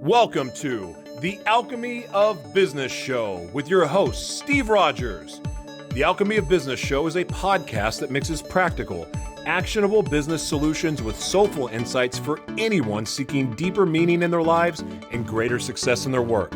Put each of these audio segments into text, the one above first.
Welcome to the Alchemy of Business Show with your host, Steve Rodgers. The Alchemy of Business Show is a podcast that mixes practical, actionable business solutions with soulful insights for anyone seeking deeper meaning in their lives and greater success in their work.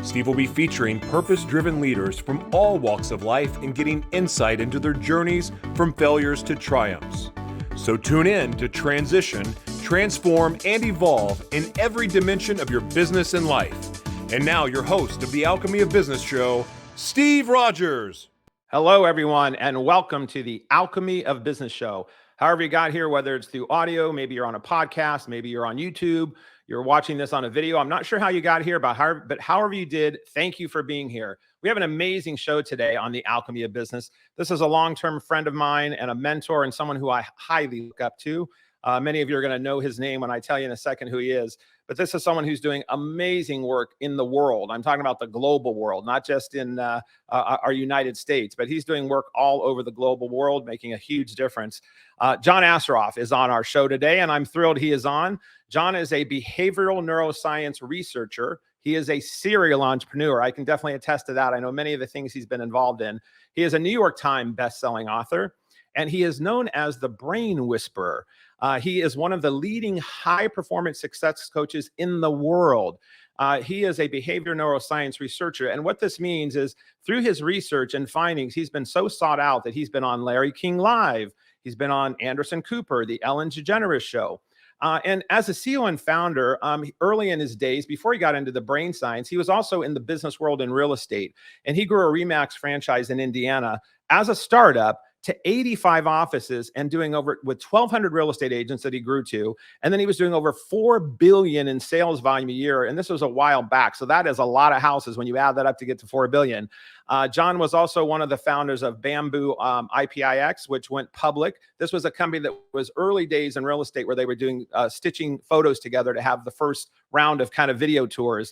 Steve will be featuring purpose-driven leaders from all walks of life and getting insight into their journeys from failures to triumphs. So tune in to transition, transform, and evolve in every dimension of your business and life. And now your host of the Alchemy of Business Show, Steve Rodgers. Hello, everyone, and welcome to the Alchemy of Business Show. However you got here, whether it's through audio, maybe you're on a podcast, maybe you're on YouTube, you're watching this on a video. I'm not sure how you got here, but however you did, thank you for being here. We have an amazing show today on the Alchemy of Business. This is a long-term friend of mine and a mentor and someone who I highly look up to. Many of you are going to know his name when I tell you in a second who he is. But this is someone who's doing amazing work in the world. I'm talking about the global world, not just in our United States, but he's doing work all over the global world, making a huge difference. John Assaraf is on our show today, and I'm thrilled he is on. John is a behavioral neuroscience researcher. He is a serial entrepreneur. I can definitely attest to that. I know many of the things he's been involved in. He is a New York Times best-selling author, and he is known as the Brain Whisperer. He is one of the leading high-performance success coaches in the world. He is a behavior neuroscience researcher. And what this means is through his research and findings, he's been so sought out that he's been on Larry King Live. He's been on Anderson Cooper, the Ellen DeGeneres Show. And as a CEO and founder, early in his days, before he got into the brain science, he was also in the business world in real estate. And he grew a RE/MAX franchise in Indiana as a startup to 85 offices and doing with 1,200 real estate agents that he grew to. And then he was doing over $4 billion in sales volume a year. And this was a while back. So that is a lot of houses when you add that up to get to $4 billion. John was also one of the founders of Bamboo IPIX, which went public. This was a company that was early days in real estate where they were doing stitching photos together to have the first round of kind of video tours.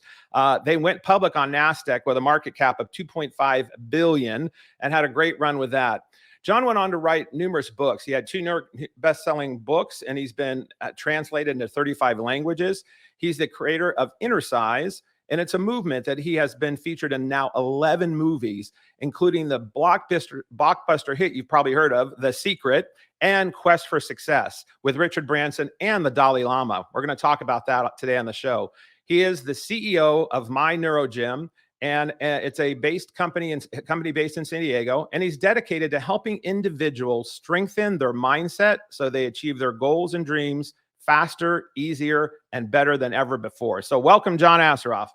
They went public on NASDAQ with a market cap of $2.5 billion and had a great run with that. John went on to write numerous books. He had 2 best-selling books, and he's been translated into 35 languages. He's the creator of Inner Size, and it's a movement that he has been featured in now 11 movies, including the blockbuster hit you've probably heard of, The Secret, and Quest for Success with Richard Branson and the Dalai Lama. We're going to talk about that today on the show. He is the CEO of My Neuro Gym, and it's a company based in San Diego. And he's dedicated to helping individuals strengthen their mindset so they achieve their goals and dreams faster, easier, and better than ever before. So welcome, John Assaraf.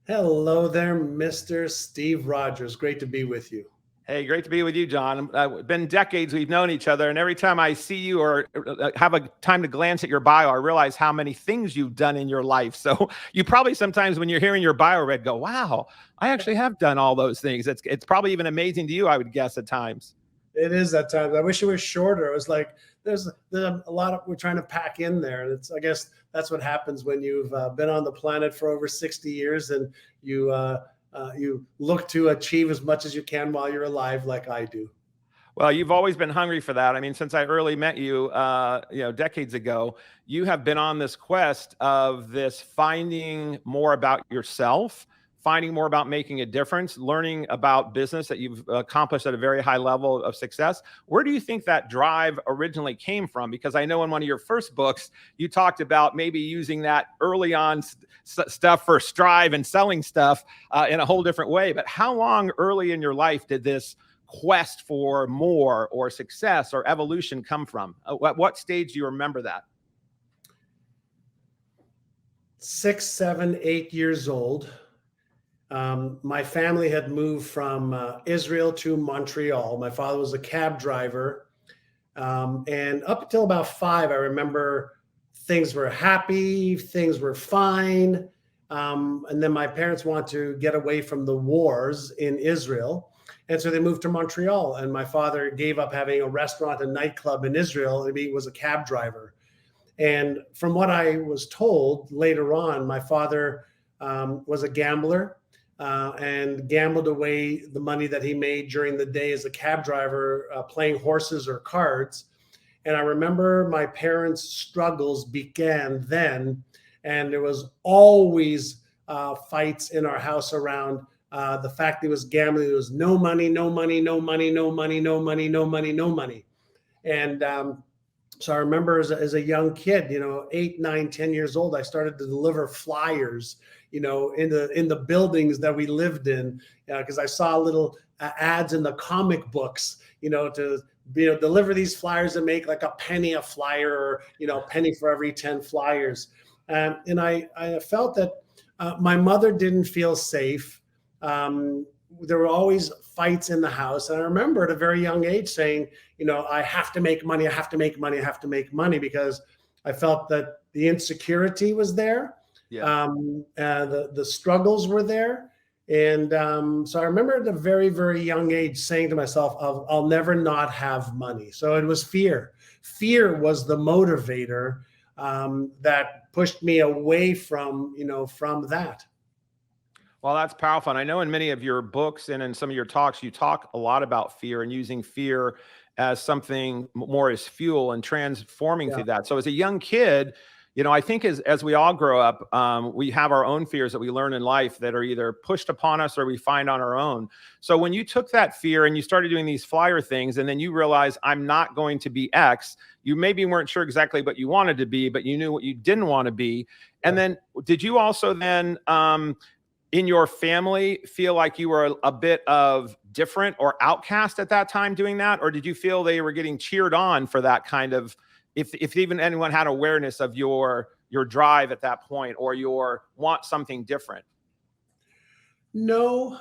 Hello there, Mr. Steve Rodgers. Great to be with you. Hey, great to be with you, John. It's been decades we've known each other, and every time I see you or have a time to glance at your bio, I realize how many things you've done in your life. So you probably sometimes when you're hearing your bio read, go, wow, I actually have done all those things. It's probably even amazing to you, I would guess, at times. It is at times. I wish it was shorter. It was like there's a lot of we're trying to pack in there. And I guess that's what happens when you've been on the planet for over 60 years and you look to achieve as much as you can while you're alive, like I do. Well, you've always been hungry for that. I mean, since I early met you, decades ago, you have been on this quest of this finding more about yourself, finding more about making a difference, learning about business that you've accomplished at a very high level of success. Where do you think that drive originally came from? Because I know in one of your first books, you talked about maybe using that early on stuff for Strive and selling stuff in a whole different way. But how long early in your life did this quest for more or success or evolution come from? At what stage do you remember that? 6, 7, 8 years old. My family had moved from Israel to Montreal. My father was a cab driver. And up until about 5, I remember things were happy, things were fine. And then my parents wanted to get away from the wars in Israel. And so they moved to Montreal. And my father gave up having a restaurant and nightclub in Israel. And he was a cab driver. And from what I was told later on, my father was a gambler. And gambled away the money that he made during the day as a cab driver, playing horses or cards. And I remember my parents' struggles began then. And there was always fights in our house around the fact that it was gambling. There was no money, no money, no money, no money, no money, no money, no money. And so I remember as a young kid, 8, 9, 10 years old, I started to deliver flyers, in the buildings that we lived in, because I saw little ads in the comic books, to deliver these flyers and make like a penny a flyer, or a penny for every 10 flyers. And I felt that my mother didn't feel safe. There were always fights in the house. And I remember at a very young age saying, I have to make money. I have to make money. I have to make money, because I felt that the insecurity was there. Yeah. The struggles were there. And so I remember at a very, very young age saying to myself, I'll never not have money. So it was fear. Fear was the motivator that pushed me away from that. Well, that's powerful. And I know in many of your books and in some of your talks, you talk a lot about fear and using fear as something more as fuel and transforming through that. So as a young kid, I think as we all grow up, we have our own fears that we learn in life that are either pushed upon us or we find on our own. So when you took that fear and you started doing these flyer things, and then you realized I'm not going to be X, you maybe weren't sure exactly what you wanted to be, but you knew what you didn't want to be. And then did you also then, in your family, feel like you were a bit of different or outcast at that time doing that? Or did you feel they were getting cheered on for that kind of, if even anyone had awareness of your drive at that point, or your want something different? No,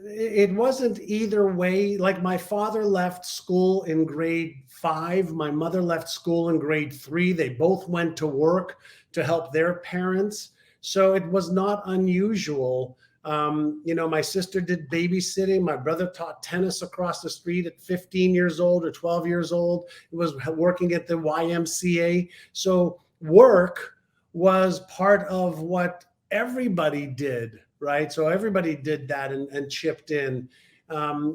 it wasn't either way. Like, my father left school in grade 5. My mother left school in grade 3. They both went to work to help their parents. So it was not unusual. My sister did babysitting. My brother taught tennis across the street at 15 years old or 12 years old. He was working at the YMCA. So work was part of what everybody did, right? So everybody did that and chipped in.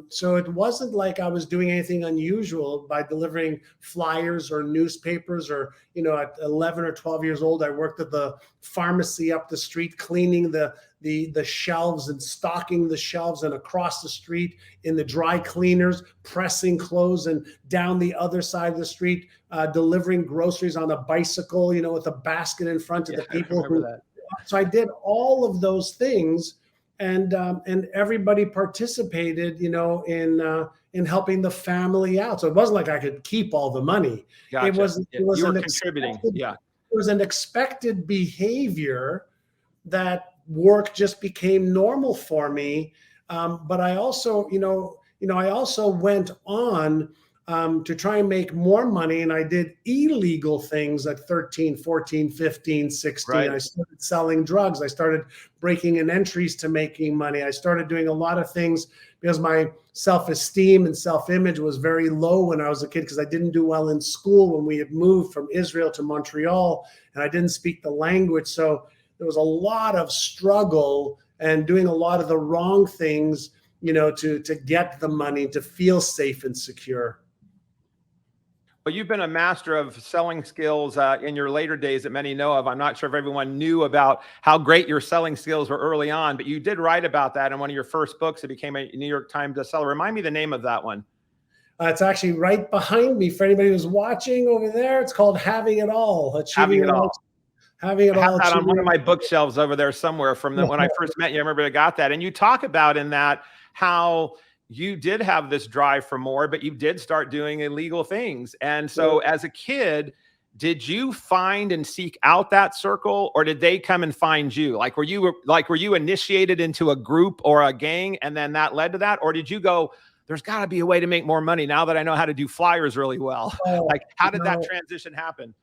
So it wasn't like I was doing anything unusual by delivering flyers or newspapers, or, at 11 or 12 years old, I worked at the pharmacy up the street, cleaning the shelves and stocking the shelves, and across the street in the dry cleaners, pressing clothes, and down the other side of the street, delivering groceries on a bicycle, with a basket in front of the people. So I did all of those things. And everybody participated, in helping the family out. So it wasn't like I could keep all the money. Gotcha. It was you were an contributing. It was an expected behavior that work just became normal for me. But I also, I also went on to try and make more money. And I did illegal things at 13, 14, 15, 16. Right. I started selling drugs. I started breaking in entries to making money. I started doing a lot of things because my self-esteem and self-image was very low when I was a kid, because I didn't do well in school when we had moved from Israel to Montreal, and I didn't speak the language. So there was a lot of struggle and doing a lot of the wrong things, to get the money, to feel safe and secure. Well, you've been a master of selling skills in your later days that many know of. I'm not sure if everyone knew about how great your selling skills were early on, but you did write about that in one of your first books. It became a New York Times bestseller. Remind me the name of that one. It's actually right behind me. For anybody who's watching over there, it's called Having It All. Having It All. Having It All. I have that on one of my bookshelves over there somewhere from when I first met you. I remember I got that. And you talk about in that how you did have this drive for more, but you did start doing illegal things. And so as a kid, did you find and seek out that circle, or did they come and find you? Were you initiated into a group or a gang, and then that led to that? Or did you go, there's got to be a way to make more money now that I know how to do flyers really well? How did that transition happen?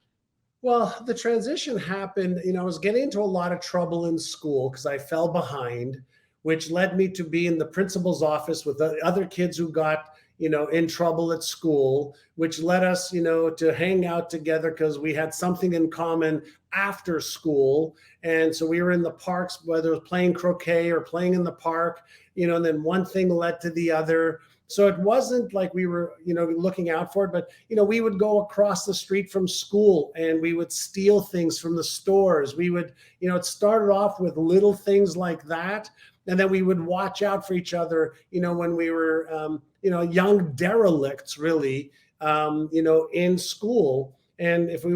Well, the transition happened, I was getting into a lot of trouble in school because I fell behind, which led me to be in the principal's office with the other kids who got, in trouble at school, which led us, to hang out together because we had something in common after school. And so we were in the parks, whether it was playing croquet or playing in the park, and then one thing led to the other. So it wasn't like we were, looking out for it, but, we would go across the street from school and we would steal things from the stores. We would, it started off with little things like that. And then we would watch out for each other, when we were, young derelicts, really, in school. And if we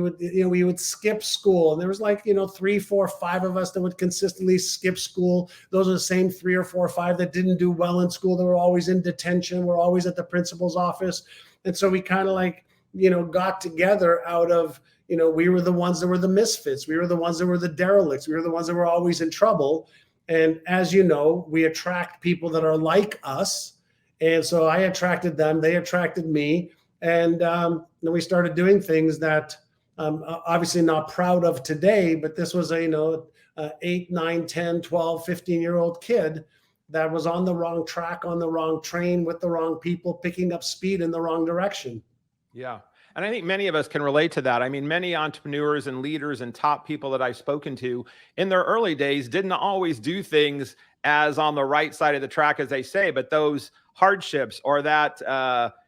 would skip school, and there was 3, 4, 5 of us that would consistently skip school. Those are the same 3 or 4 or 5 that didn't do well in school. They were always in detention. We're always at the principal's office. And so we kind of got together out of, we were the ones that were the misfits. We were the ones that were the derelicts. We were the ones that were always in trouble. And as you know, we attract people that are like us. And so I attracted them. They attracted me. And then we started doing things that obviously not proud of today, but this was a 8, 9, 10, 12, 15-year-old kid that was on the wrong track, on the wrong train with the wrong people, picking up speed in the wrong direction. Yeah. And I think many of us can relate to that. I mean, many entrepreneurs and leaders and top people that I've spoken to in their early days didn't always do things as on the right side of the track, as they say, but those hardships or that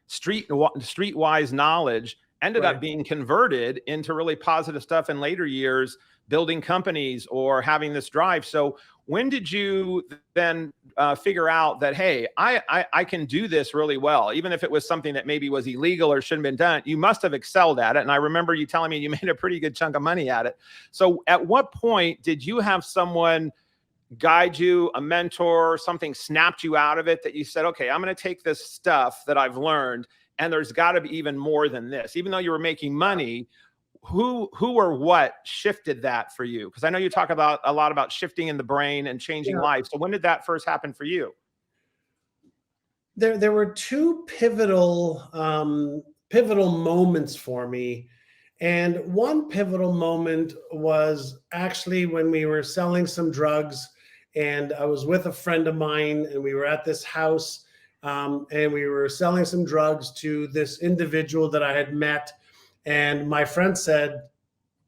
streetwise knowledge ended up being converted into really positive stuff in later years, building companies or having this drive. So when did you then figure out that, hey, I can do this really well, even if it was something that maybe was illegal or shouldn't have been done? You must have excelled at it. And I remember you telling me you made a pretty good chunk of money at it. So at what point did you have someone guide you, a mentor, something snapped you out of it that you said, okay, I'm going to take this stuff that I've learned, and there's got to be even more than this? Even though you were making money, who or what shifted that for you? Because I know you talk about a lot about shifting in the brain and changing life. So when did that first happen for you? There were 2 pivotal moments for me. And one pivotal moment was actually when we were selling some drugs, and I was with a friend of mine, and we were at this house, and we were selling some drugs to this individual that I had met. And my friend said,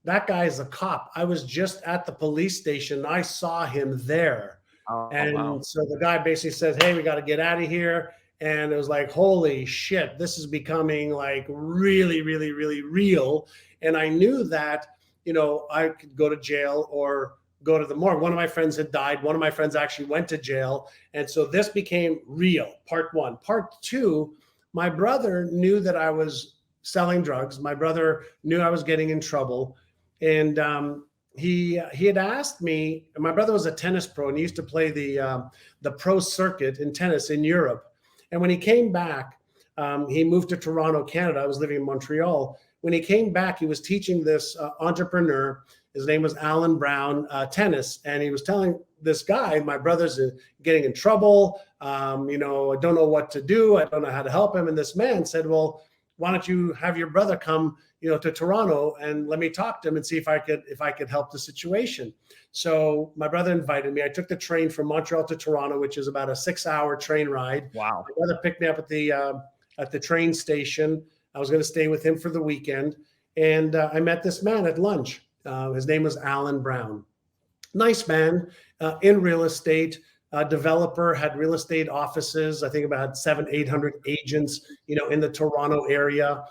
that guy's a cop. I was just at the police station. I saw him there. So the guy basically said, hey, we got to get out of here. And it was like, holy shit, this is becoming like really, really, really real. And I knew that, I could go to jail or go to the morgue. One of my friends had died. One of my friends actually went to jail. And so this became real, part 1. Part 2, my brother knew that I was selling drugs. My brother knew I was getting in trouble. And he had asked me, and my brother was a tennis pro, and he used to play the pro circuit in tennis in Europe. And when he came back, he moved to Toronto, Canada. I was living in Montreal. When he came back, he was teaching this entrepreneur. His name was Alan Brown, tennis. And he was telling this guy, my brother's getting in trouble. I don't know what to do. I don't know how to help him. And this man said, well, why don't you have your brother come, to Toronto, and let me talk to him and see if I could help the situation. So my brother invited me. I took the train from Montreal to Toronto, which is about a 6-hour train ride. Wow. My brother picked me up at the train station. I was going to stay with him for the weekend. And I met this man at lunch. His name was Alan Brown. Nice man, in real estate, developer, had real estate offices. I think about 700-800 agents, in the Toronto area.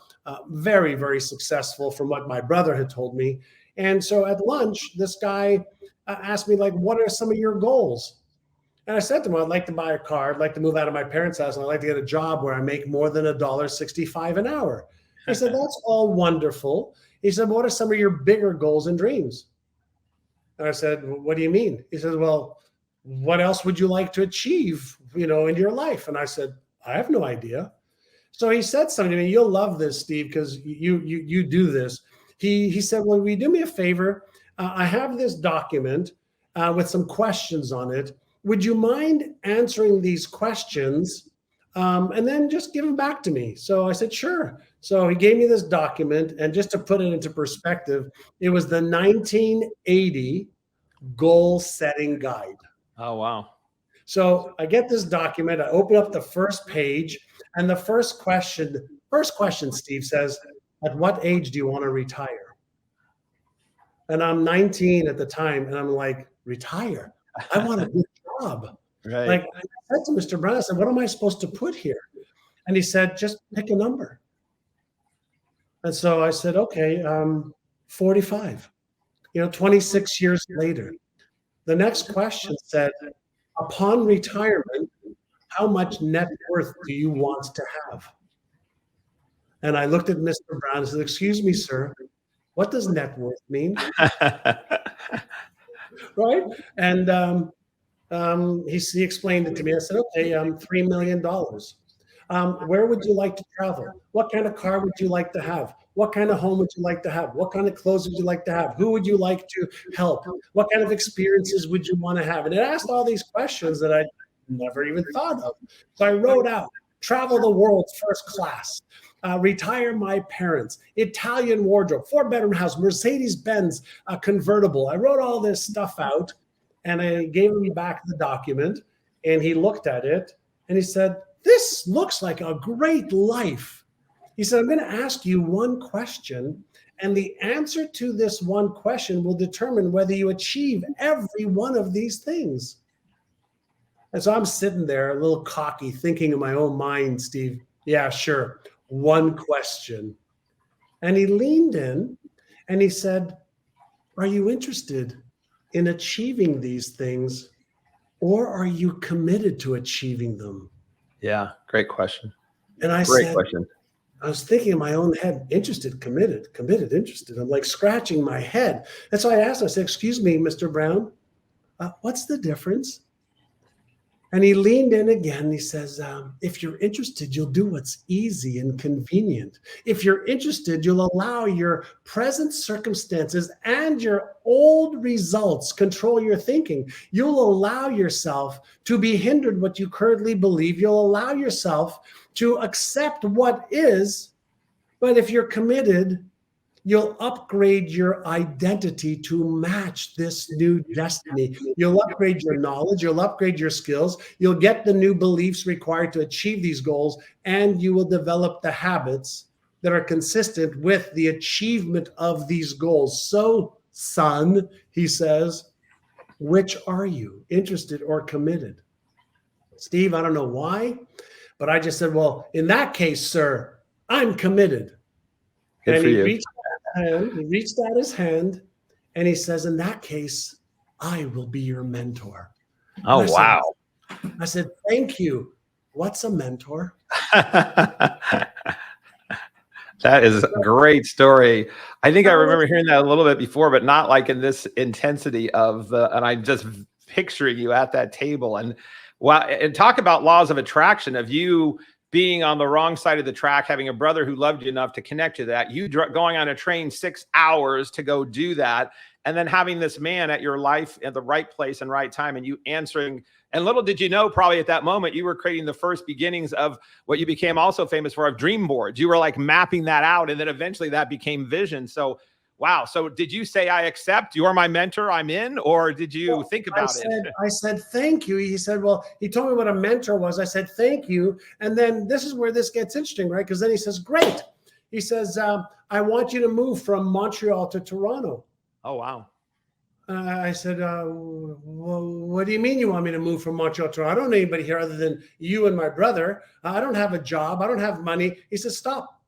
Very, very successful from what my brother had told me. And so at lunch, this guy asked me, what are some of your goals? And I said to him, I'd like to buy a car. I'd like to move out of my parents' house, and I'd like to get a job where I make more than $1.65 an hour. He said, that's all wonderful. He said, what are some of your bigger goals and dreams? And I said, what do you mean? He said, well, what else would you like to achieve, in your life? And I said, I have no idea. So he said something to me. You'll love this, Steve, because you do this. He said, well, will you do me a favor? I have this document with some questions on it. Would you mind answering these questions and then just give them back to me? So I said, sure. So he gave me this document, and just to put it into perspective, it was the 1980 goal setting guide. Oh, wow. So I get this document, I open up the first page, and the first question, Steve, says, at what age do you want to retire? And I'm 19 at the time, and I'm like, retire? I want a good job. Right. Like I said to Mr. Brown, I said, what am I supposed to put here? And he said, just pick a number. And so I said, okay, 45, 26 years later. The next question said, upon retirement, how much net worth do you want to have? And I looked at Mr. Brown and said, excuse me, sir, what does net worth mean? Right? And he explained it to me. I said, okay, $3 million. Where would you like to travel? What kind of car would you like to have? What kind of home would you like to have? What kind of clothes would you like to have? Who would you like to help? What kind of experiences would you want to have? And it asked all these questions that I never even thought of. So I wrote out, travel the world first class, retire my parents, Italian wardrobe, 4-bedroom house, Mercedes-Benz convertible. I wrote all this stuff out and I gave him back the document and he looked at it and he said, this looks like a great life. He said, I'm going to ask you one question, and the answer to this one question will determine whether you achieve every one of these things. And so I'm sitting there a little cocky, thinking in my own mind, Steve, yeah, sure, one question. And he leaned in and he said, are you interested in achieving these things, or are you committed to achieving them? Yeah, great question. And I said, I was thinking in my own head, interested, committed, interested. I'm like scratching my head. And so I asked him, I said, excuse me, Mr. Brown, what's the difference? And he leaned in again. He says, if you're interested, you'll do what's easy and convenient. If you're interested, you'll allow your present circumstances and your old results control your thinking. You'll allow yourself to be hindered what you currently believe. You'll allow yourself to accept what is. But if you're committed, you'll upgrade your identity to match this new destiny. You'll upgrade your knowledge, you'll upgrade your skills, you'll get the new beliefs required to achieve these goals, and you will develop the habits that are consistent with the achievement of these goals. So, son, he says, which are you, interested or committed? Steve, I don't know why, but I just said, well, in that case, sir, I'm committed. Good and for you. He reached out his hand and he says, in that case, I will be your mentor. Oh, wow. I said, thank you. What's a mentor? That is a great story. I think I remember hearing that a little bit before, but not like in this intensity of and I'm just picturing you at that table and wow. And talk about laws of attraction of you being on the wrong side of the track, having a brother who loved you enough to connect to that, you going on a train 6 hours to go do that, and then having this man at your life at the right place and right time, and you answering. And little did you know, probably at that moment, you were creating the first beginnings of what you became also famous for, of dream boards. You were like mapping that out, and then eventually that became vision. So, wow. So did you say, I accept, you're my mentor, I'm in, or did you think about it? I said, thank you. He said, well, he told me what a mentor was. I said, thank you. And then this is where this gets interesting, right? Because then he says, great. He says, I want you to move from Montreal to Toronto. Oh, wow. I said, well, what do you mean you want me to move from Montreal to Toronto? I don't know anybody here other than you and my brother. I don't have a job. I don't have money. He says, stop.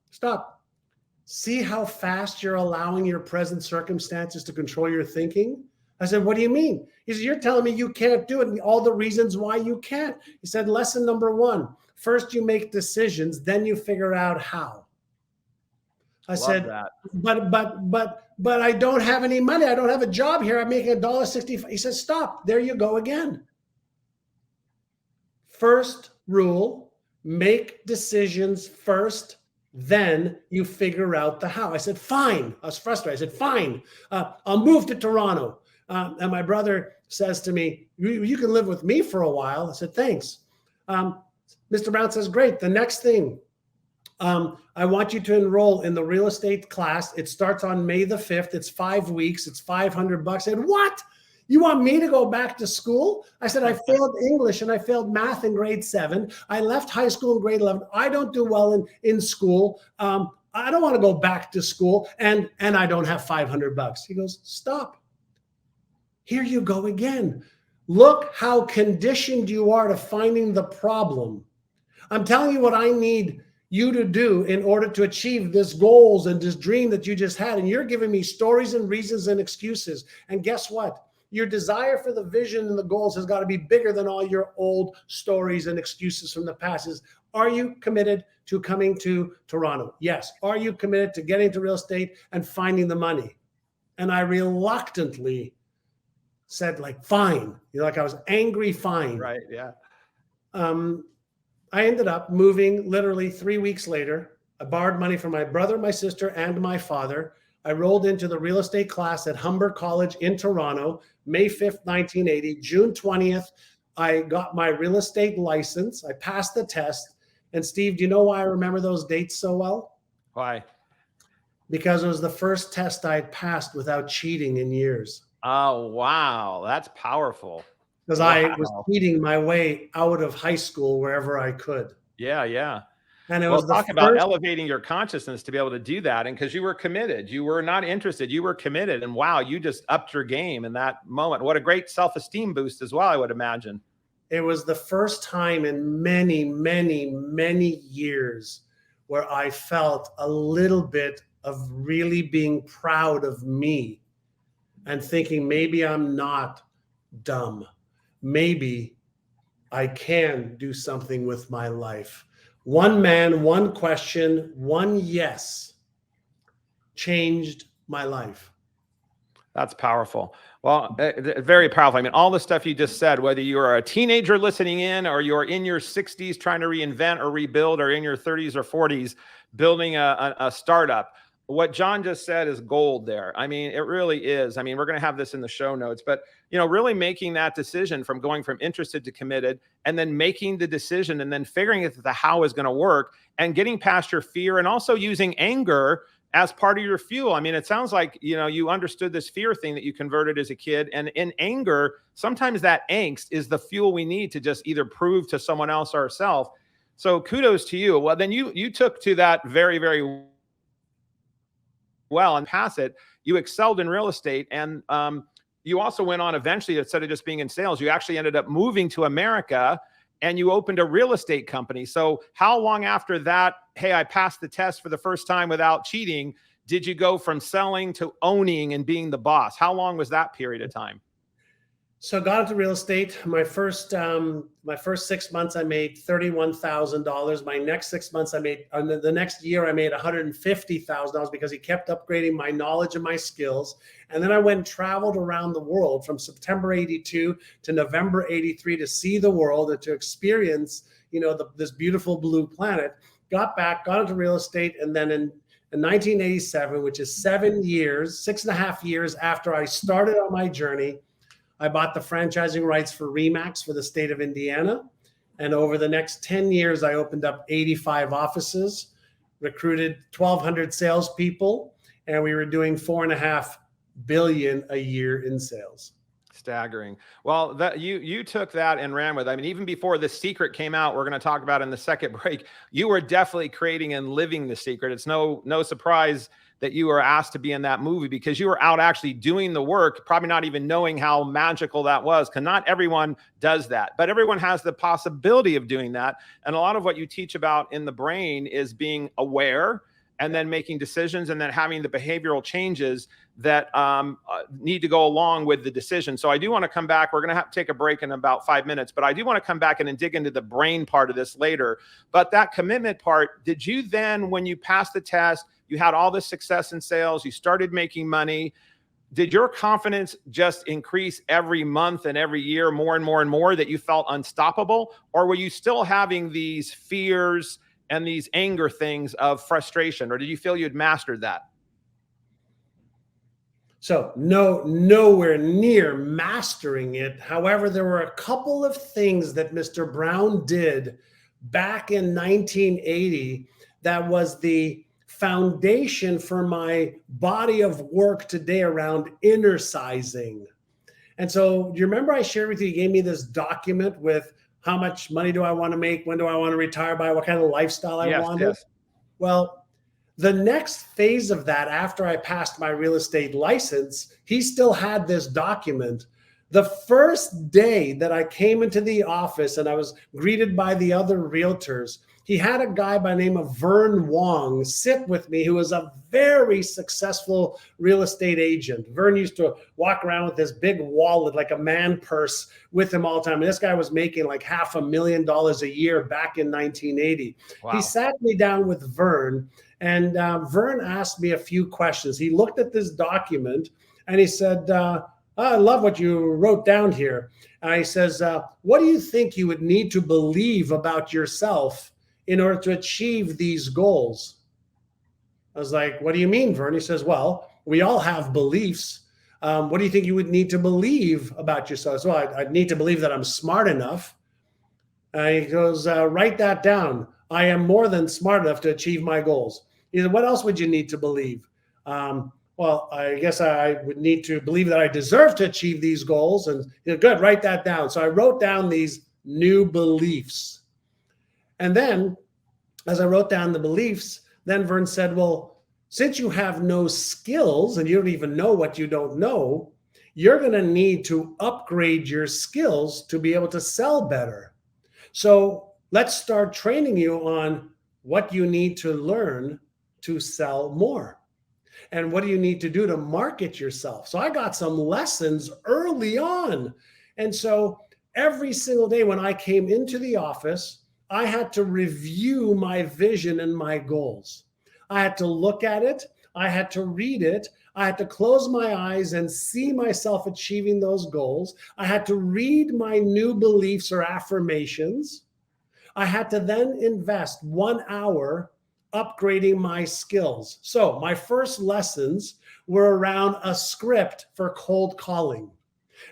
See how fast you're allowing your present circumstances to control your thinking? I said, what do you mean? He said, you're telling me you can't do it and all the reasons why you can't. He said, lesson number 1, first you make decisions, then you figure out how. I said, that. but I don't have any money. I don't have a job here. I'm making $1.65. He says, stop. There you go again. First rule, make decisions first, then you figure out the how. I said, fine. I was frustrated. I said, fine. I'll move to Toronto. And my brother says to me, you can live with me for a while. I said, thanks. Mr. Brown says, great. The next thing, I want you to enroll in the real estate class. It starts on May the 5th. It's 5 weeks. It's $500. I said, what? You want me to go back to school? I said, I failed English and I failed math in grade 7. I left high school in grade 11. I don't do well in school. I don't want to go back to school and I don't have $500. He goes, stop. Here you go again. Look how conditioned you are to finding the problem. I'm telling you what I need you to do in order to achieve this goals and this dream that you just had. And you're giving me stories and reasons and excuses. And guess what? Your desire for the vision and the goals has got to be bigger than all your old stories and excuses from the past. Are you committed to coming to Toronto? Yes. Are you committed to getting to real estate and finding the money? And I reluctantly said, like, fine. Like I was angry, fine. Right, yeah. I ended up moving literally 3 weeks later. I borrowed money from my brother, my sister, and my father. I rolled into the real estate class at Humber College in Toronto, May 5th, 1980. June 20th, I got my real estate license. I passed the test. And Steve, do you know why I remember those dates so well? Why? Because it was the first test I had passed without cheating in years. Oh, wow. That's powerful. Because wow. I was cheating my way out of high school wherever I could. Yeah, yeah. And it well, was talk about elevating your consciousness to be able to do that. And because you were committed, you were not interested, you were committed. And wow, you just upped your game in that moment. What a great self-esteem boost as well, I would imagine. It was the first time in many, many, many years where I felt a little bit of really being proud of me and thinking maybe I'm not dumb. Maybe I can do something with my life. One man, one question, one yes changed my life. That's powerful. Well, very powerful. I mean, all the stuff you just said, whether you're a teenager listening in or you're in your 60s trying to reinvent or rebuild, or in your 30s or 40s building a startup, what John just said is gold there. I mean, it really is. I mean, we're going to have this in the show notes, but, you know, really making that decision from going from interested to committed, and then making the decision and then figuring if the how is going to work, and getting past your fear, and also using anger as part of your fuel. I mean, it sounds like, you know, you understood this fear thing that you converted as a kid, and in anger, sometimes that angst is the fuel we need to just either prove to someone else or ourselves. So kudos to you. Well, then you took to that very, very well and pass it. You excelled in real estate, and you also went on eventually, instead of just being in sales, you actually ended up moving to America and you opened a real estate company. So how long after that, hey, I passed the test for the first time without cheating, did you go from selling to owning and being the boss? How long was that period of time? So I got into real estate. My first 6 months, I made $31,000. My next 6 months, the next year, I made $150,000 because he kept upgrading my knowledge and my skills. And then I went and traveled around the world from September 82 to November 83 to see the world and to experience, you know, this beautiful blue planet. Got back, got into real estate, and then in 1987, which is 6.5 years after I started on my journey, I bought the franchising rights for RE/MAX for the state of Indiana. And over the next 10 years, I opened up 85 offices, recruited 1,200 salespeople, and we were doing $4.5 billion a year in sales. Staggering. Well, that you took that and ran with it. I mean, even before The Secret came out, we're going to talk about in the second break, you were definitely creating and living The Secret. It's no surprise that you were asked to be in that movie, because you were out actually doing the work, probably not even knowing how magical that was, because not everyone does that, but everyone has the possibility of doing that. And a lot of what you teach about in the brain is being aware, and then making decisions, and then having the behavioral changes that need to go along with the decision. So I do want to come back. We're going to have to take a break in about 5 minutes, but I do want to come back and then dig into the brain part of this later. But that commitment part, did you then, when you passed the test, you had all this success in sales, you started making money, did your confidence just increase every month and every year more and more and more, that you felt unstoppable? Or were you still having these fears and these anger things of frustration, or did you feel you'd mastered that? So nowhere near mastering it. However, there were a couple of things that Mr. Brown did back in 1980 that was the foundation for my body of work today around inner sizing. And so do you remember I shared with you, you gave me this document with how much money do I want to make? When do I want to retire by? What kind of lifestyle I wanted? Yes. Well, the next phase of that, after I passed my real estate license, he still had this document The first day that I came into the office and I was greeted by the other realtors, he had a guy by the name of Vern Wong sit with me, who was a very successful real estate agent. Vern used to walk around with this big wallet, like a man purse, with him all the time. And this guy was making like $500,000 a year back in 1980. Wow. He sat me down with Vern, and Vern asked me a few questions. He looked at this document and he said, I love what you wrote down here. And he says, what do you think you would need to believe about yourself in order to achieve these goals? I was like, what do you mean, Vern? He says, well, we all have beliefs. What do you think you would need to believe about yourself? So I'd need to believe that I'm smart enough. He goes, write that down. I am more than smart enough to achieve my goals. He said, what else would you need to believe? Well, I guess I would need to believe that I deserve to achieve these goals. And good, write that down. So I wrote down these new beliefs. And then as I wrote down the beliefs, then Vern said, well, since you have no skills and you don't even know what you don't know, you're going to need to upgrade your skills to be able to sell better. So let's start training you on what you need to learn to sell more. And what do you need to do to market yourself? So I got some lessons early on. And so every single day when I came into the office, I had to review my vision and my goals. I had to look at it. I had to read it. I had to close my eyes and see myself achieving those goals. I had to read my new beliefs or affirmations. I had to then invest 1 hour upgrading my skills. So my first lessons were around a script for cold calling.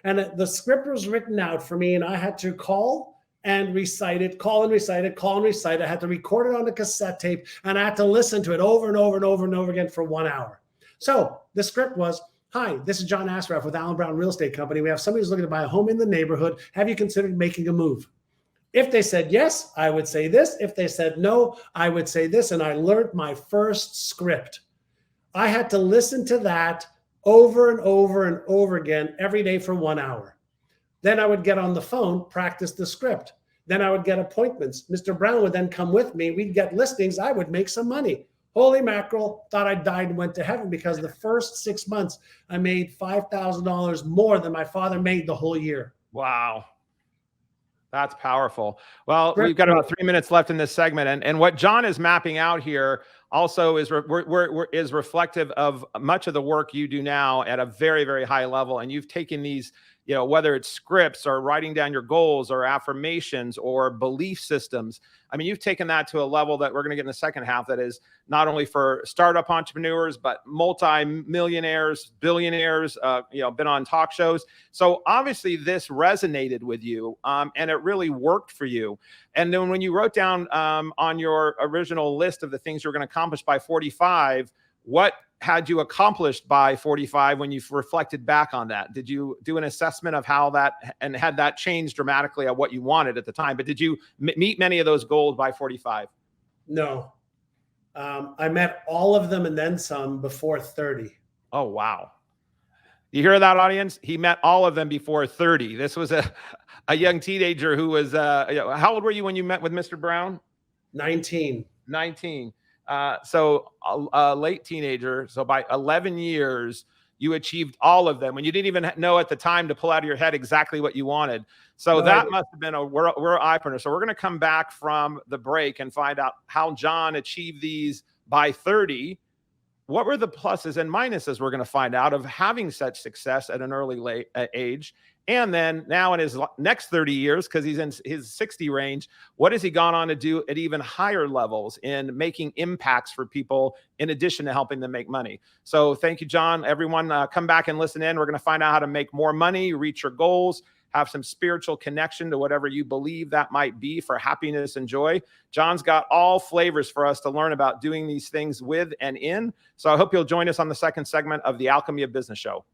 And the script was written out for me, and I had to call and recite it, call and recite it, call and recite it. I had to record it on a cassette tape, and I had to listen to it over and over and over and over again for 1 hour. So the script was, hi, this is John Assaraf with Allen Brown Real Estate Company. We have somebody who's looking to buy a home in the neighborhood. Have you considered making a move? If they said yes, I would say this. If they said no, I would say this. And I learned my first script. I had to listen to that over and over and over again every day for 1 hour. Then I would get on the phone, practice the script. Then I would get appointments. Mr. Brown would then come with me. We'd get listings. I would make some money. Holy mackerel, thought I died and went to heaven, because the first 6 months I made $5,000 more than my father made the whole year. Wow. That's powerful. Well, we've got about 3 minutes left in this segment. And what John is mapping out here also is is reflective of much of the work you do now at a very, very high level. And you've taken these, whether it's scripts or writing down your goals or affirmations or belief systems. I mean, you've taken that to a level that we're going to get in the second half that is not only for startup entrepreneurs, but multi-millionaires, billionaires, been on talk shows. So obviously this resonated with you, and it really worked for you. And then when you wrote down on your original list of the things you're going to accomplish by 45, what had you accomplished by 45 when you've reflected back on that? Did you do an assessment of how that, and had that changed dramatically at what you wanted at the time? But did you meet many of those goals by 45? No. I met all of them and then some before 30. Oh, wow. You hear that, audience? He met all of them before 30. This was a young teenager who was, how old were you when you met with Mr. Brown? 19. 19. So a late teenager. So by 11 years, you achieved all of them when you didn't even know at the time to pull out of your head exactly what you wanted. So that must have been we're eye-opener. So we're going to come back from the break and find out how John achieved these by 30. What were the pluses and minuses we're going to find out of having such success at an early age? And then now in his next 30 years, because he's in his 60 range, what has he gone on to do at even higher levels in making impacts for people in addition to helping them make money? So thank you, John. Everyone, come back and listen in. We're going to find out how to make more money, reach your goals, have some spiritual connection to whatever you believe that might be for happiness and joy. John's got all flavors for us to learn about doing these things with and in. So I hope you'll join us on the second segment of the Alchemy of Business Show.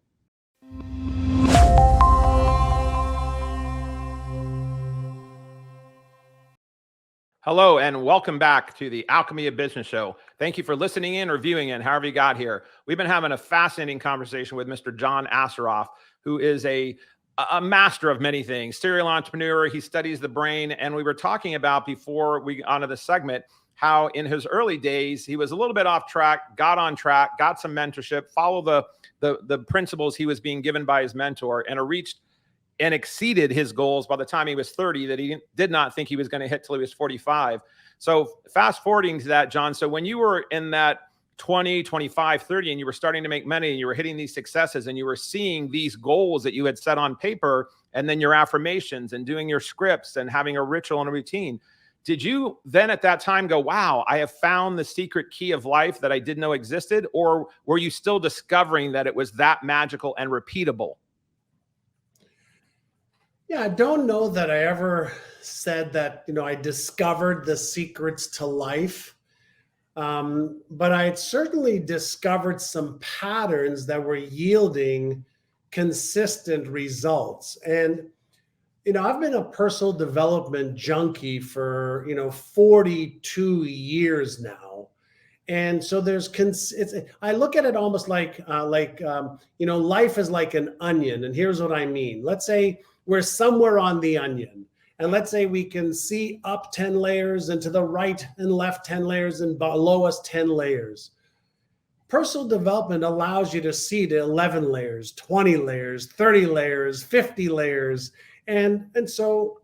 Hello, and welcome back to the Alchemy of Business Show. Thank you for listening in or viewing in, however you got here. We've been having a fascinating conversation with Mr. John Assaraf, who is a a master of many things, serial entrepreneur. He studies the brain. And we were talking about before we got onto the segment, how in his early days, he was a little bit off track, got on track, got some mentorship, follow the principles he was being given by his mentor, and reached and exceeded his goals by the time he was 30 that he did not think he was going to hit till he was 45. So fast forwarding to that, John, so when you were in that 20, 25, 30, and you were starting to make money and you were hitting these successes and you were seeing these goals that you had set on paper, and then your affirmations and doing your scripts and having a ritual and a routine, did you then at that time go, wow, I have found the secret key of life that I didn't know existed? Or were you still discovering that it was that magical and repeatable? Yeah, I don't know that I ever said that, I discovered the secrets to life. But I had certainly discovered some patterns that were yielding consistent results. And, I've been a personal development junkie for, 42 years now. And so I look at it almost like life is like an onion. And here's what I mean. Let's say we're somewhere on the onion. And let's say we can see up 10 layers and to the right and left 10 layers and below us 10 layers. Personal development allows you to see the 11 layers, 20 layers, 30 layers, 50 layers. And so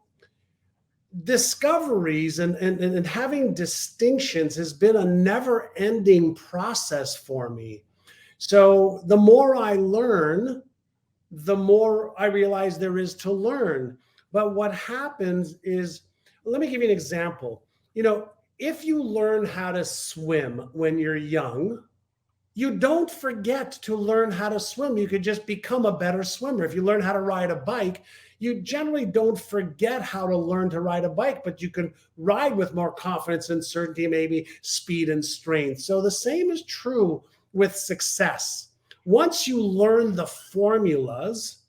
discoveries and having distinctions has been a never-ending process for me. So the more I learn, the more I realize there is to learn. But what happens is, let me give you an example. If you learn how to swim when you're young, you don't forget to learn how to swim. You could just become a better swimmer. If you learn how to ride a bike, you generally don't forget how to learn to ride a bike, but you can ride with more confidence and certainty, maybe speed and strength. So the same is true with success. Once you learn the formulas,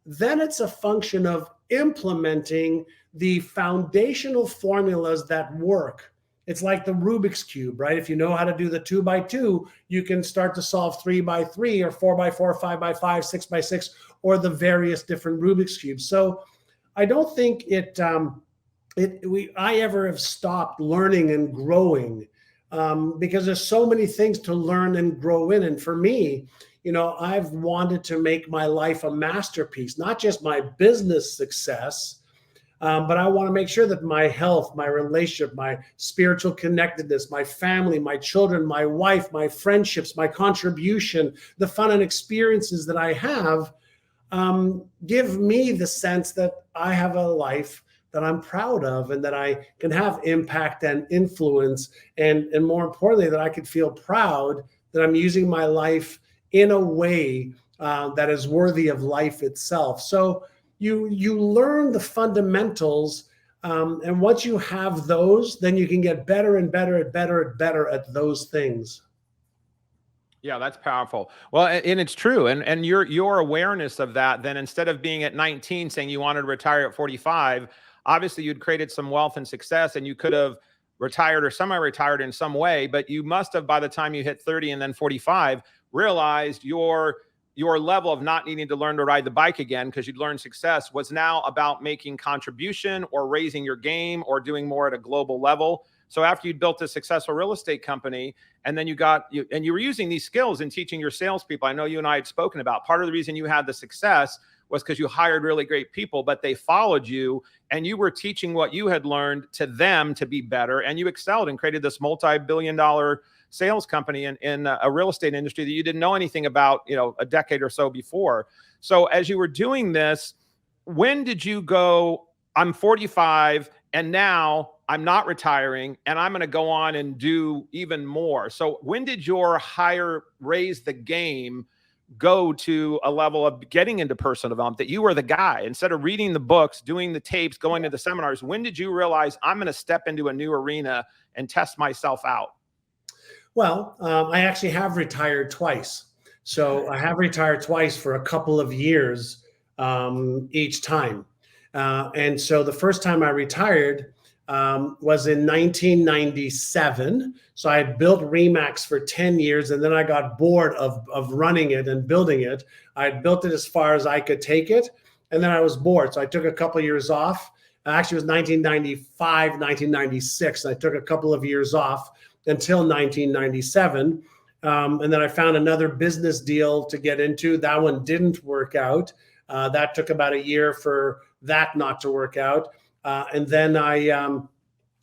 then it's a function of implementing the foundational formulas that work. It's like the Rubik's Cube, right? If you know how to do the 2x2, you can start to solve 3x3 or 4x4, 5x5, 6x6, or the various different Rubik's Cubes. So I don't think I ever have stopped learning and growing because there's so many things to learn and grow in. And for me, I've wanted to make my life a masterpiece, not just my business success, but I want to make sure that my health, my relationship, my spiritual connectedness, my family, my children, my wife, my friendships, my contribution, the fun and experiences that I have give me the sense that I have a life that I'm proud of and that I can have impact and influence. And more importantly, that I could feel proud that I'm using my life in a way that is worthy of life itself. So you learn the fundamentals, and once you have those, then you can get better and better and better at those things. Yeah, that's powerful. Well, and it's true. And your awareness of that, then instead of being at 19 saying you wanted to retire at 45, obviously you'd created some wealth and success, and you could have retired or semi-retired in some way, but you must have, by the time you hit 30 and then 45, realized your level of not needing to learn to ride the bike again because you'd learned success was now about making contribution or raising your game or doing more at a global level. So after you'd built a successful real estate company, and then you were using these skills in teaching your salespeople. I know you and I had spoken about part of the reason you had the success was because you hired really great people, but they followed you and you were teaching what you had learned to them to be better. And you excelled and created this multi-billion-dollar sales company in a real estate industry that you didn't know anything about, a decade or so before. So as you were doing this, when did you go, I'm 45 and now I'm not retiring and I'm going to go on and do even more? So when did your raise the game go to a level of getting into personal development, that you were the guy instead of reading the books, doing the tapes, going to the seminars? When did you realize I'm going to step into a new arena and test myself out? Well, I actually have retired twice. So I have retired twice for a couple of years each time. And so the first time I retired was in 1997. So I had built Remax for 10 years, and then I got bored of running it and building it. I had built it as far as I could take it. and then I was bored. So I took a couple of years off. Actually, it was 1995, 1996. I took a couple of years off until 1997. And then I found another business deal to get into. That one didn't work out. That took about a year for that not to work out. And then I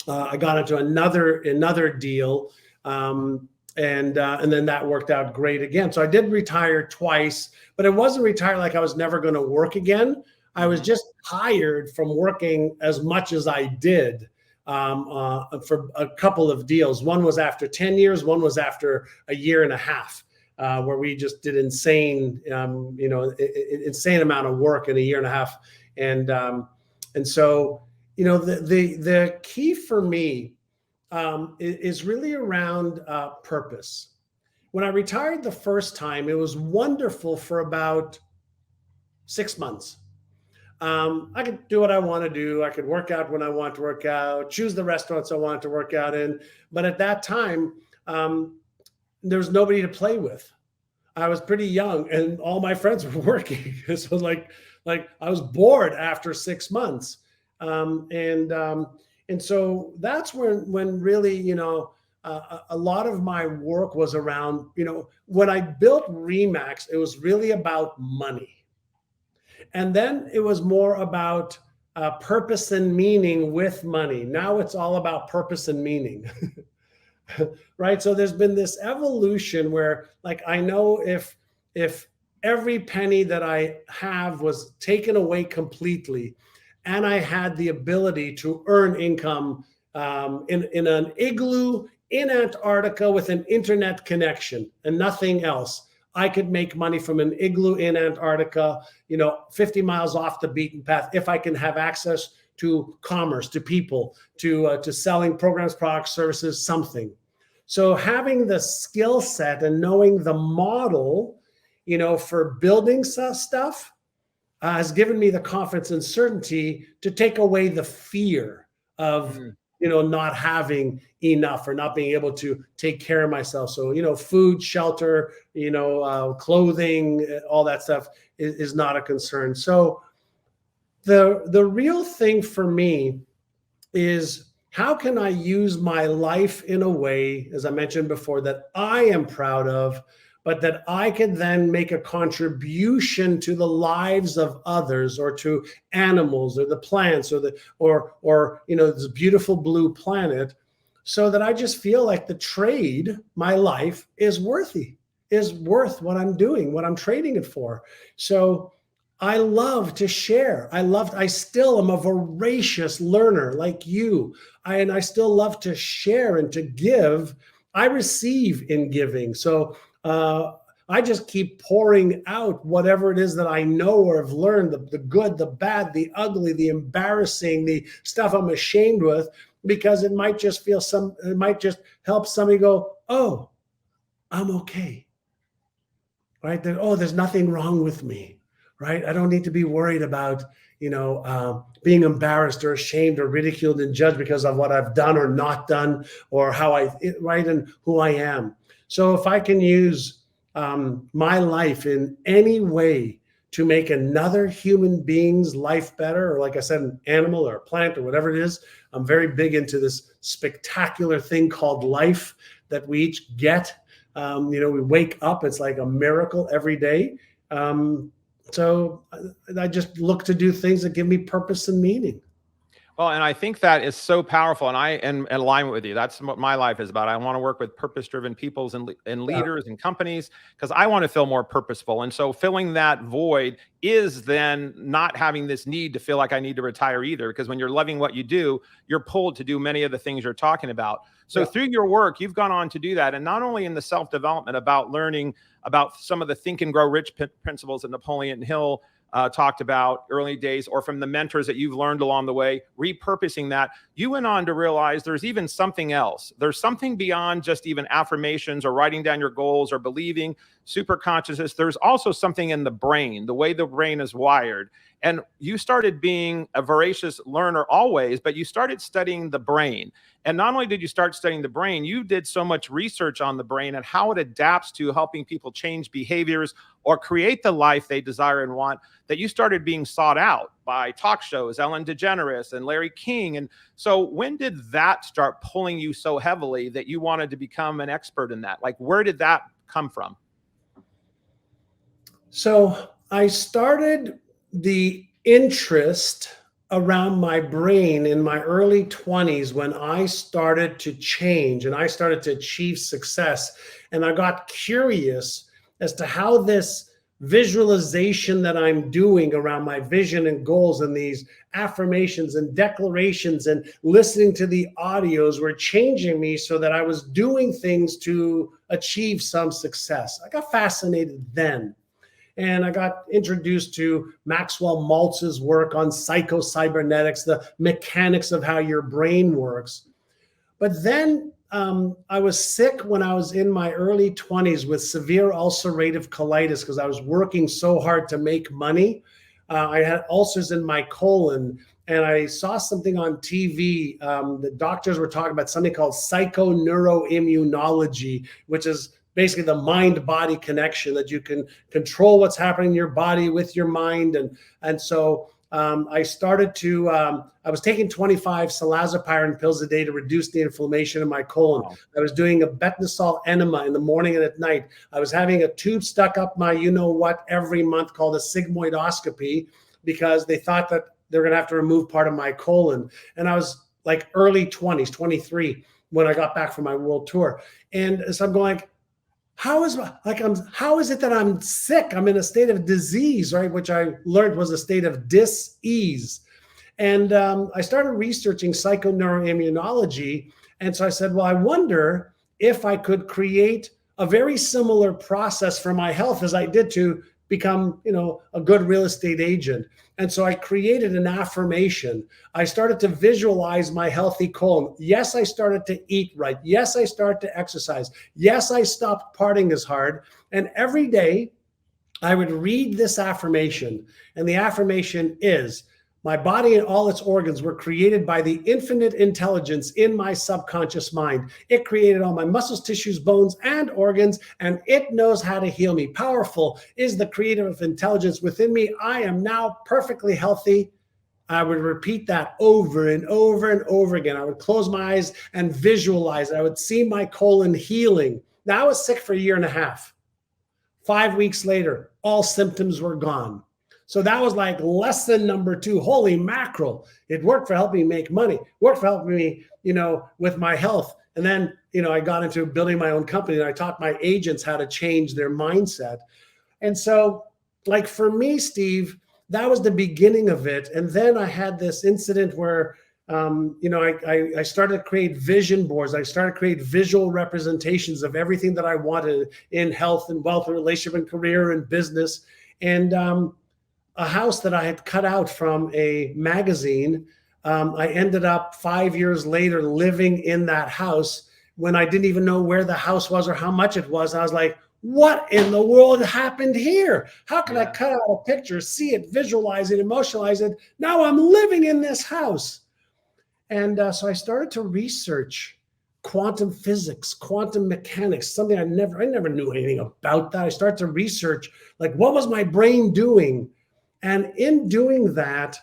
got into another deal. And then that worked out great again. So I did retire twice, but it wasn't retire like I was never going to work again. I was just tired from working as much as I did for a couple of deals. One was after 10 years, one was after a year and a half, where we just did insane amount of work in a year and a half. And so, the key for me is really around purpose. When I retired the first time, it was wonderful for about 6 months. I could do what I want to do. I could work out when I want to work out, choose the restaurants I wanted to work out in. But at that time, there was nobody to play with. I was pretty young and all my friends were working. So like I was bored after 6 months. And so that's when really, a lot of my work was around, when I built Remax, it was really about money. And then it was more about purpose and meaning with money. Now it's all about purpose and meaning, right? So there's been this evolution where, like, I know if every penny that I have was taken away completely, and I had the ability to earn income in an igloo in Antarctica with an internet connection and nothing else, I could make money from an igloo in Antarctica, 50 miles off the beaten path, if I can have access to commerce, to people, to selling programs, products, services, something. So having the skill set and knowing the model, for building stuff has given me the confidence and certainty to take away the fear of not having enough or not being able to take care of myself. So, food, shelter, clothing, all that stuff is not a concern. So the real thing for me is, how can I use my life in a way, as I mentioned before, that I am proud of, but that I can then make a contribution to the lives of others, or to animals, or the plants, or this beautiful blue planet, so that I just feel like the trade, my life, is worth what I'm doing, what I'm trading it for. So I love to share. I still am a voracious learner like you. And I still love to share and to give. I receive in giving. So I just keep pouring out whatever it is that I know or have learned, the good, the bad, the ugly, the embarrassing, the stuff I'm ashamed with, because it might just help somebody go, oh, I'm okay. Right? There's nothing wrong with me. Right? I don't need to be worried about, being embarrassed or ashamed or ridiculed and judged because of what I've done or not done, or and who I am. So if I can use my life in any way to make another human being's life better, or like I said, an animal or a plant or whatever it is, I'm very big into this spectacular thing called life that we each get. We wake up, it's like a miracle every day. So I just look to do things that give me purpose and meaning. Well, and I think that is so powerful, and I am in alignment with you. That's what my life is about. I want to work with purpose-driven peoples and leaders and companies, because I want to feel more purposeful. And so filling that void is then not having this need to feel like I need to retire either, because when you're loving what you do, you're pulled to do many of the things you're talking about. So through your work, you've gone on to do that. And not only in the self-development, about learning about some of the Think and Grow Rich principles that Napoleon Hill talked about early days, or from the mentors that you've learned along the way, repurposing that, you went on to realize there's even something else. There's something beyond just even affirmations or writing down your goals or believing super consciousness. There's also something in the brain, the way the brain is wired. And you started being a voracious learner always, but you started studying the brain. And not only did you start studying the brain, you did so much research on the brain and how it adapts to helping people change behaviors or create the life they desire and want, that you started being sought out by talk shows, Ellen DeGeneres and Larry King. And so when did that start pulling you so heavily that you wanted to become an expert in that? Like, where did that come from? So I started the interest around my brain in my early 20s when I started to change and I started to achieve success. And I got curious as to how this visualization that I'm doing around my vision and goals and these affirmations and declarations and listening to the audios were changing me so that I was doing things to achieve some success. I got fascinated then. And I got introduced to Maxwell Maltz's work on psychocybernetics, the mechanics of how your brain works. But then I was sick when I was in my early 20s with severe ulcerative colitis because I was working so hard to make money. I had ulcers in my colon, and I saw something on TV. The doctors were talking about something called psychoneuroimmunology, which is basically the mind-body connection, that you can control what's happening in your body with your mind. And so I started to, I was taking 25 silazapyrin pills a day to reduce the inflammation in my colon. Wow. I was doing a betnosol enema in the morning and at night. I was having a tube stuck up my you-know-what every month called a sigmoidoscopy because they thought that they're going to have to remove part of my colon. And I was like early 20s, 23, when I got back from my world tour. And so I'm going, how is it that I'm sick? I'm in a state of disease, right? Which I learned was a state of dis-ease. And I started researching psychoneuroimmunology. And so I said, well, I wonder if I could create a very similar process for my health as I did to become, a good real estate agent. And so I created an affirmation. I started to visualize my healthy colon. Yes, I started to eat right. Yes, I started to exercise. Yes, I stopped partying as hard. And every day I would read this affirmation. And the affirmation is, my body and all its organs were created by the infinite intelligence in my subconscious mind. It created all my muscles, tissues, bones, and organs, and it knows how to heal me. Powerful is the creative intelligence within me. I am now perfectly healthy. I would repeat that over and over and over again. I would close my eyes and visualize it. I would see my colon healing. Now I was sick for a year and a half. 5 weeks later, all symptoms were gone. So that was like lesson number 2. Holy mackerel. It worked for helping me make money, worked for helping me, with my health. And then, I got into building my own company and I taught my agents how to change their mindset. And so like for me, Steve, that was the beginning of it. And then I had this incident where, I started to create vision boards. I started to create visual representations of everything that I wanted in health and wealth and relationship and career and business. And, a house that I had cut out from a magazine. I ended up 5 years later living in that house when I didn't even know where the house was or how much it was. I was like, what in the world happened here? How can I cut out a picture, see it, visualize it, emotionalize it? Now I'm living in this house. And so I started to research quantum physics, quantum mechanics, something I never knew anything about that. I started to research, like, what was my brain doing? And in doing that,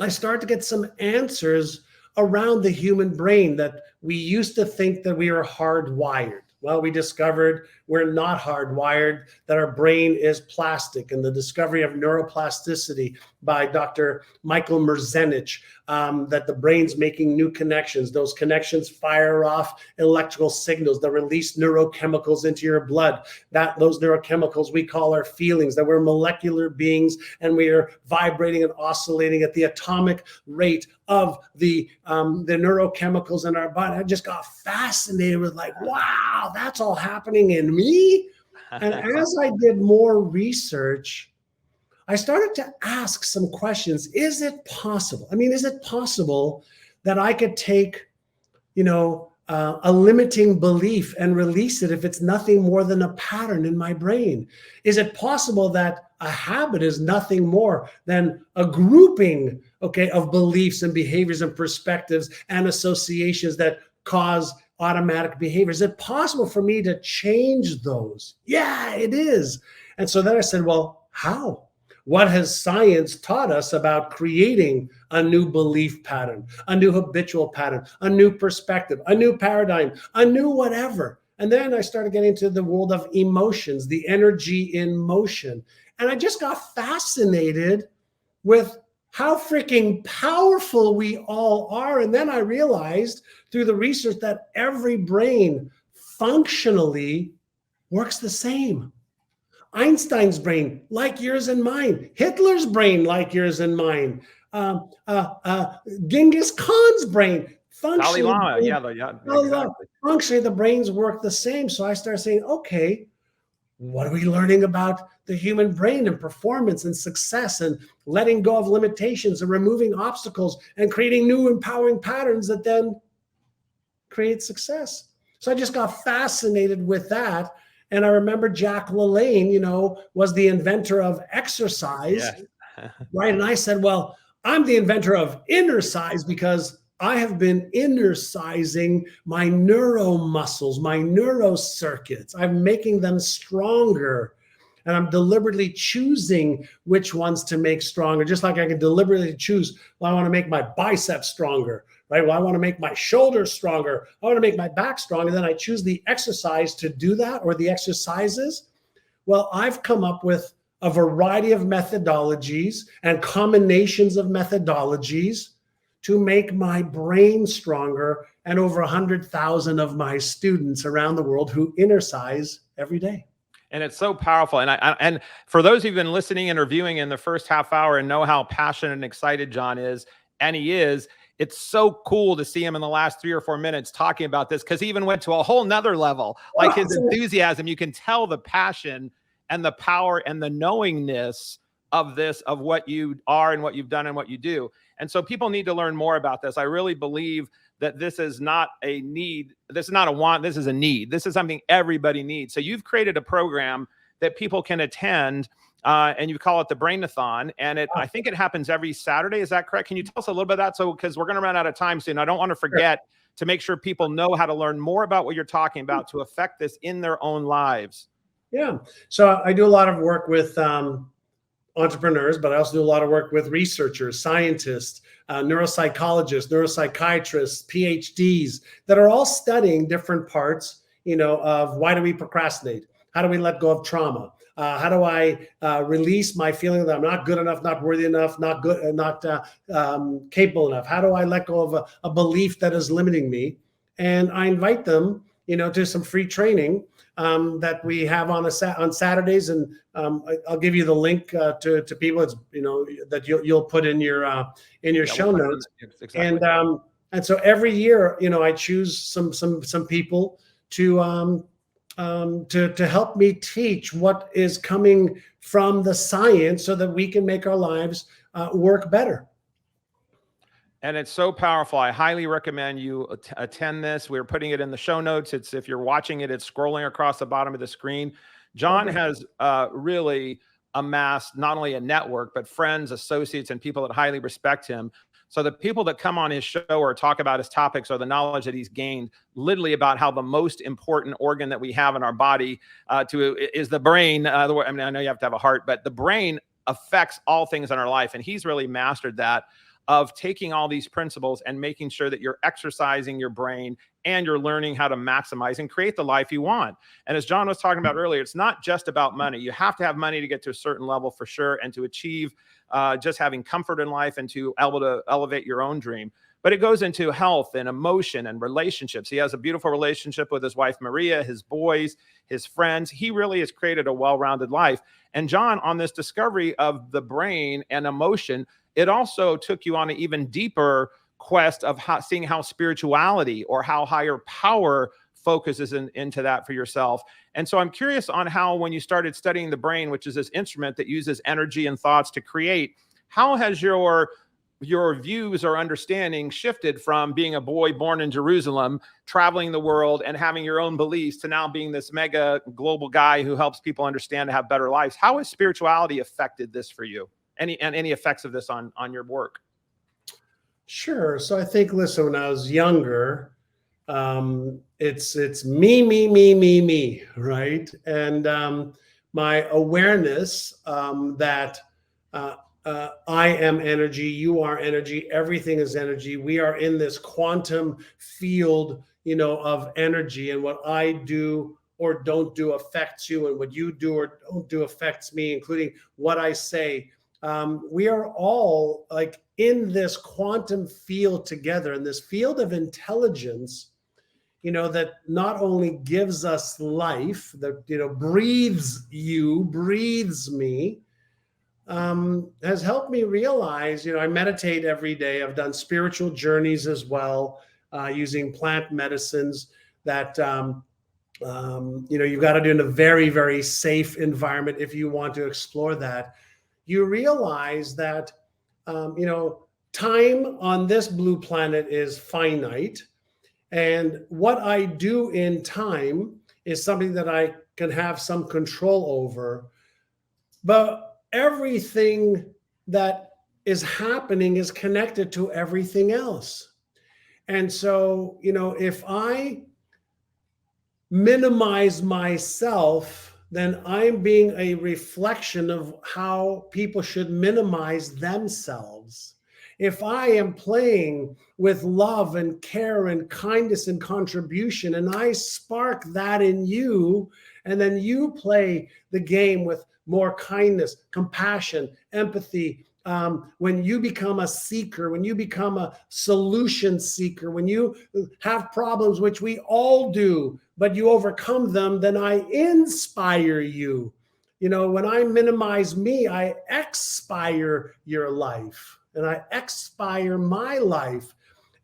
I started to get some answers around the human brain that we used to think that we were hardwired. Well, we discovered we're not hardwired, that our brain is plastic, and the discovery of neuroplasticity by Dr. Michael Merzenich, that the brain's making new connections. Those connections fire off electrical signals that release neurochemicals into your blood. Those neurochemicals we call our feelings, that we're molecular beings and we are vibrating and oscillating at the atomic rate of the neurochemicals in our body. I just got fascinated with like, wow, that's all happening in me. And as I did more research, I started to ask some questions. Is it possible? Is it possible that I could take, a limiting belief and release it if it's nothing more than a pattern in my brain? Is it possible that a habit is nothing more than a grouping, okay, of beliefs and behaviors and perspectives and associations that cause automatic behavior? Is it possible for me to change those? Yeah, it is. And so then I said, well, how? What has science taught us about creating a new belief pattern, a new habitual pattern, a new perspective, a new paradigm, a new whatever? And then I started getting into the world of emotions, the energy in motion. And I just got fascinated with how freaking powerful we all are. And then I realized through the research that every brain functionally works the same. Einstein's brain, like yours and mine. Hitler's brain, like yours and mine. Genghis Khan's brain. Dalai Lama, exactly. Functionally, the brains work the same. So I started saying, okay, what are we learning about the human brain and performance and success and letting go of limitations and removing obstacles and creating new empowering patterns that then create success? So I just got fascinated with that. And I remember Jack LaLanne, was the inventor of exercise, right? And I said, well, I'm the inventor of inner size because I have been inner-sizing my neuromuscles, my neurocircuits. I'm making them stronger. And I'm deliberately choosing which ones to make stronger, just like I can deliberately choose, well, I want to make my biceps stronger, right? Well, I want to make my shoulders stronger. I want to make my back stronger. Then I choose the exercise to do that, or the exercises. Well, I've come up with a variety of methodologies and combinations of methodologies to make my brain stronger, and over 100,000 of my students around the world who inner-size every day. And it's so powerful. And for those who've been listening and reviewing in the first half hour and know how passionate and excited John is, and he is, it's so cool to see him in the last 3 or 4 minutes talking about this, because he even went to a whole nother level. Like his enthusiasm, you can tell the passion and the power and the knowingness of this, of what you are and what you've done and what you do. And so people need to learn more about this. I really believe that this is not a need. This is not a want. This is a need. This is something everybody needs. So you've created a program that people can attend, and you call it the Brainathon. And I think it happens every Saturday. Is that correct? Can you tell us a little bit of that? So, because we're going to run out of time soon. I don't want to forget to make sure people know how to learn more about what you're talking about to affect this in their own lives. Yeah. So I do a lot of work with entrepreneurs, but I also do a lot of work with researchers, scientists, neuropsychologists, neuropsychiatrists, PhDs that are all studying different parts, of why do we procrastinate? How do we let go of trauma? How do I release my feeling that I'm not good enough, not worthy enough, not good, not capable enough? How do I let go of a belief that is limiting me? And I invite them, to some free training that we have on Saturdays, and I'll give you the link to people. It's that you'll put in your show notes. Exactly. And so every year, I choose some people to help me teach what is coming from the science, so that we can make our lives work better. And it's so powerful. I highly recommend you attend this. We're putting it in the show notes. If you're watching it, it's scrolling across the bottom of the screen. John has really amassed not only a network, but friends, associates, and people that highly respect him. So the people that come on his show or talk about his topics are the knowledge that he's gained literally about how the most important organ that we have in our body is the brain. I know you have to have a heart, but the brain affects all things in our life. And he's really mastered that, of taking all these principles and making sure that you're exercising your brain and you're learning how to maximize and create the life you want. And as John was talking about earlier, it's not just about money. You have to have money to get to a certain level for sure, and to achieve just having comfort in life and to able to elevate your own dream. But it goes into health and emotion and relationships. He has a beautiful relationship with his wife, Maria, his boys, his friends. He really has created a well-rounded life. And John, on this discovery of the brain and emotion, it also took you on an even deeper quest of seeing how spirituality or how higher power focuses into that for yourself. And so I'm curious on how, when you started studying the brain, which is this instrument that uses energy and thoughts to create, how has your your views or understanding shifted from being a boy born in Jerusalem, traveling the world and having your own beliefs, to now being this mega global guy who helps people understand to have better lives. How has spirituality affected this for you? Any effects of this on your work? Sure. So I think, listen, when I was younger, it's me, right? And my awareness that I am energy, you are energy, everything is energy. We are in this quantum field, of energy, and what I do or don't do affects you, and what you do or don't do affects me, including what I say. We are all like in this quantum field together, in this field of intelligence, that not only gives us life, that, breathes you, breathes me, has helped me realize, I meditate every day. I've done spiritual journeys as well, using plant medicines that, you've got to do in a very, very safe environment if you want to explore that. You realize that, time on this blue planet is finite. And what I do in time is something that I can have some control over. But everything that is happening is connected to everything else. And so, if I minimize myself, then I'm being a reflection of how people should minimize themselves. If I am playing with love and care and kindness and contribution, and I spark that in you, and then you play the game with more kindness, compassion, empathy, when you become a seeker, when you become a solution seeker, when you have problems, which we all do, but you overcome them, then I inspire you. When I minimize me, I expire your life, and I expire my life.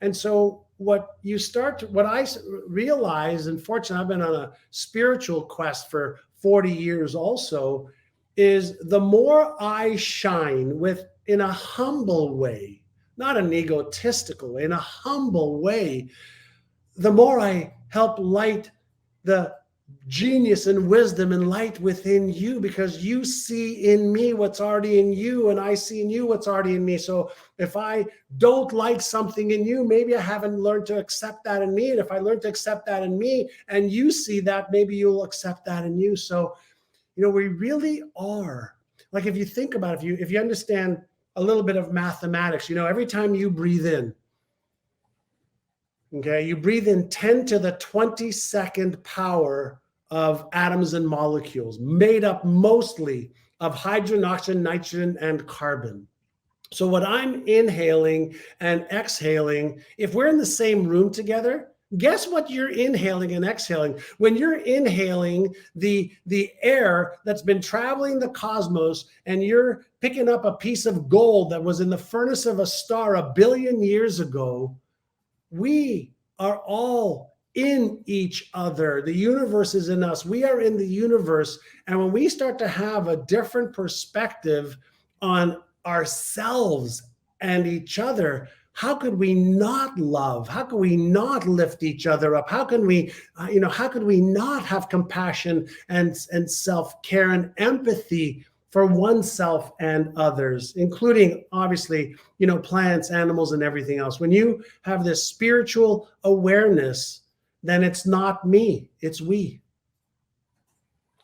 And so what I realize, and fortunately, I've been on a spiritual quest for 40 years also, is the more I shine in a humble way, not an egotistical way, in a humble way, the more I help light the genius and wisdom and light within you, because you see in me what's already in you, and I see in you what's already in me. So if I don't like something in you, maybe I haven't learned to accept that in me. And if I learn to accept that in me and you see that, maybe you'll accept that in you. So we really are, like, if you think about it, if you understand a little bit of mathematics, every time you breathe in, okay, you breathe in 10 to the 22nd power of atoms and molecules, made up mostly of hydrogen, oxygen, nitrogen, and carbon. So what I'm inhaling and exhaling, if we're in the same room together, guess what you're inhaling and exhaling? When you're inhaling the air that's been traveling the cosmos, and you're picking up a piece of gold that was in the furnace of a star 1 billion years ago, we are all in each other. The universe is in us. We are in the universe. And when we start to have a different perspective on ourselves and each other, how could we not love? How could we not lift each other up? How can we, how could we not have compassion and self-care and empathy for oneself and others, including obviously, plants, animals, and everything else? When you have this spiritual awareness, then it's not me, it's we.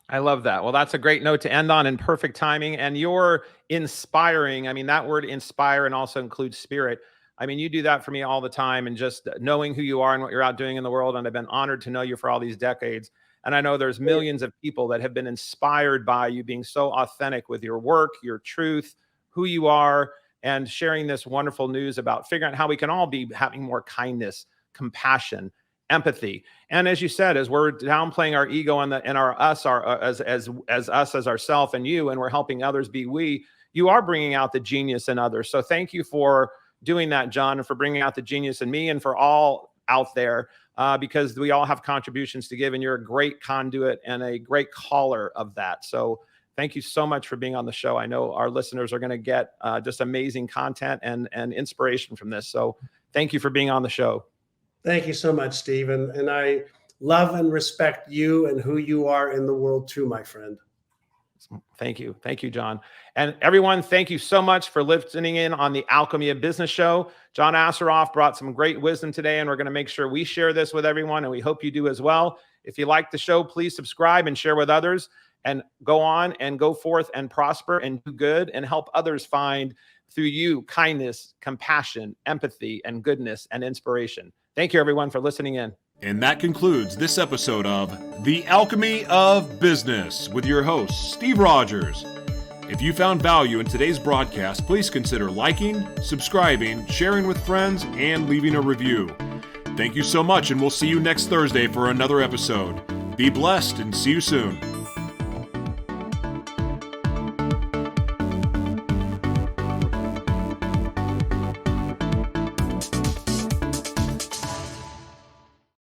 I love that. Well, that's a great note to end on, and perfect timing. And you're inspiring. I mean, that word inspire and also includes spirit. I mean, you do that for me all the time, and just knowing who you are and what you're out doing in the world. And I've been honored to know you for all these decades. And I know there's millions of people that have been inspired by you being so authentic with your work, your truth, who you are, and sharing this wonderful news about figuring out how we can all be having more kindness, compassion, empathy. And as you said, as we're downplaying our ego and our us, as us as ourself and you, and we're helping others be we, you are bringing out the genius in others. So thank you for doing that, John, and for bringing out the genius in me and for all out there, because we all have contributions to give, and you're a great conduit and a great caller of that. So Thank you so much for being on the show. I know our listeners are going to get just amazing content and inspiration from this. So thank you for being on the show. Thank you so much, Steve. And I love and respect you and who you are in the world too, my friend. Thank you. Thank you, John. And everyone, thank you so much for listening in on the Alchemy of Business Show. John Assaraf brought some great wisdom today, and we're going to make sure we share this with everyone, and we hope you do as well. If you like the show, please subscribe and share with others, and go on and go forth and prosper and do good and help others find through you kindness, compassion, empathy, and goodness and inspiration. Thank you, everyone, for listening in. And that concludes this episode of The Alchemy of Business with your host, Steve Rodgers. If you found value in today's broadcast, please consider liking, subscribing, sharing with friends, and leaving a review. Thank you so much, and we'll see you next Thursday for another episode. Be blessed and see you soon.